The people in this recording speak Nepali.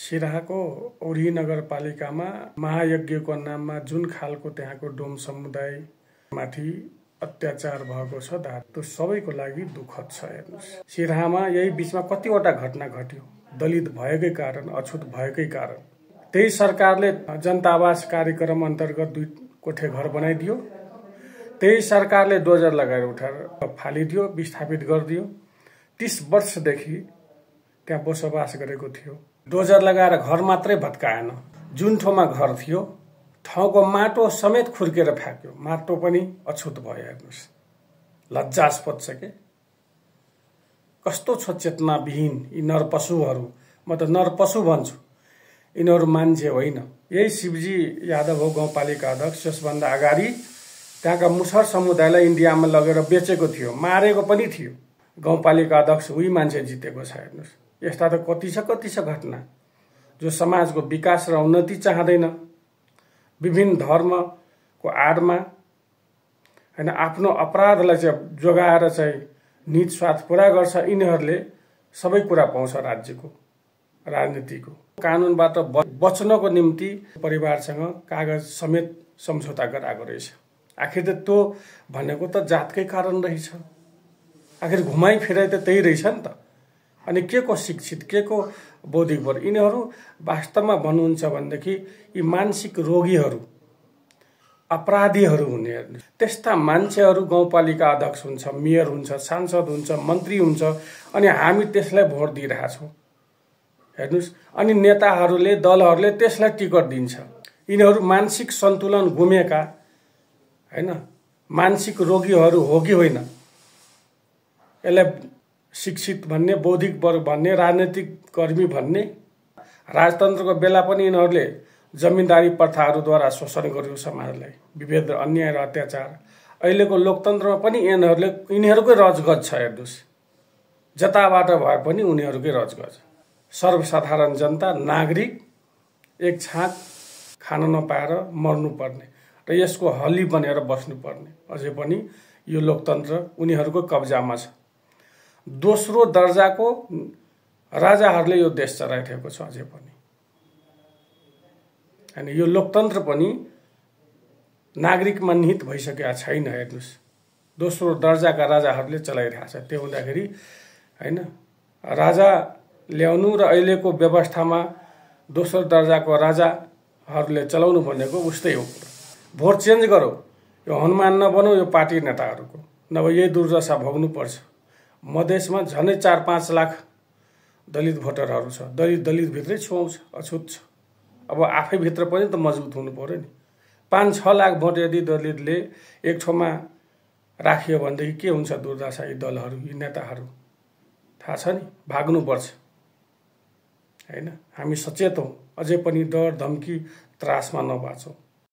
सिराहाको औरी नगरपालिकामा महायज्ञको नाममा जुन खालको त्यहाँको डोम समुदायमाथि अत्याचार भएको छ त्यो सबैको लागि दुःखद छ। हेर्नुस्, सिराहामा यही बीचमा कतिवटा घटना घट्यो दलित भएकै कारण, अछुत भएकै कारण। त्यही सरकारले जनता आवास कार्यक्रम अन्तर्गत 2 कोठे घर बनाइदियो। त्यही सरकारले डोजर लगाएर उठाएर फालिदियो, विस्थापित गरिदियो। 30 वर्षदेखि त्यहाँ बसोबास गरेको थियो। डोजर लगाएर घर मात्रै भत्काएन, जुन ठाउँमा घर थियो ठाउँको माटो समेत खुर्केर फ्याँक्यो। माटो पनि अछुत भयो। हेर्नुस्, लज्जास्पद छ के। कस्तो छ चेतनाविहीन यी नरपशुहरू। म त नरपशु भन्छु, यिनीहरू मान्छे होइन। यही शिवजी यादव हो गाउँपालिका अध्यक्ष। यसभन्दा अगाडि त्यहाँका मुसहर समुदायलाई इन्डियामा लगेर बेचेको थियो, मारेको पनि थियो। गाउँपालिका अध्यक्ष उही मान्छे जितेको छ। हेर्नुस्, यस्ता त कति छ घटना जो समाजको विकास र उन्नति चाहँदैन। विभिन्न धर्मको आडमा हैन आफ्नो अपराधलाई चाहिँ जोगाएर चाहिँ निज स्वार्थ पूरा गर्छ। यिनीहरूले सबै कुरा पाउँछ राज्यको, राजनीतिको। कानुनबाट बच्नको निम्ति परिवारसँग कागज समेत सम्झौता गराएको रहेछ। आखिर त त्यो भनेको त जातकै कारण रहेछ। आखिर घुमाइ फिराइ त त्यही रहेछ नि त। अनि के को शिक्षित, के को बौद्धिक वर्ग, यिनीहरू वास्तवमा भन्नुहुन्छ भनेदेखि यी मानसिक रोगीहरू, अपराधीहरू हुने। त्यस्ता मान्छेहरू गाउँपालिका अध्यक्ष हुन्छ, मेयर हुन्छ, सांसद हुन्छ, मन्त्री हुन्छ, अनि हामी त्यसलाई भोट दिइरहेछौँ। हेर्नुस्, अनि नेताहरूले, दलहरूले त्यसलाई टिकट दिन्छ। यिनीहरू मानसिक सन्तुलन गुमेका हैन, मानसिक रोगीहरू हो कि होइन, यसलाई शिक्षित भन्ने, बौद्धिक वर्ग भन्ने, राजनैतिक कर्मी भन्ने। राजतन्त्रको बेला पनि यिनीहरूले जमिनदारी प्रथाहरूद्वारा शोषण गर्यो समाजलाई, विभेद, अन्याय र अत्याचार। अहिलेको लोकतन्त्रमा पनि यिनीहरूकै रजगज छ। हेर्नुहोस्, जताबाट भए पनि उनीहरूकै रजगज। सर्वसाधारण जनता, नागरिक एक छाक खान नपाएर मर्नुपर्ने र यसको हली बनेर बस्नुपर्ने। अझै पनि यो लोकतन्त्र उनीहरूको कब्जामा छ। दोस्रो दर्जाको राजाहरूले यो देश चलाइरहेको छ अझै पनि। अनि यो लोकतन्त्र पनि नागरिकमा निहित भइसकेका छैन। हेर्नुस्, दोस्रो दर्जाका राजाहरूले चलाइरहेको छ। त्यो हुँदाखेरि हैन, राजा ल्याउनु र अहिलेको व्यवस्थामा दोस्रो दर्जाको राजाहरूले चलाउनु भनेको उस्तै हो। भोट चेन्ज गरौ, यो हनुमान नबनौ, यो पार्टी नेताहरूको, नभए यही दुर्दशा भोग्नुपर्छ। मधेसमा झनै 4-5 लाख दलित भोटरहरू छ। दलित भित्रै छुवाउँछ, अछुत छ। अब आफै भित्र पनि त मजबुत हुनु पर्यो नि। 5-6 लाख भोट यदि दलितले एक ठाउँमा राखियो भनेदेखि के हुन्छ दुर्दशा। यी दलहरू, यी नेताहरू थाहा छ नि, भाग्नुपर्छ हैन। हामी सचेत हौँ, अझै पनि डर, धम्की, त्रासमा नबाँचौँ।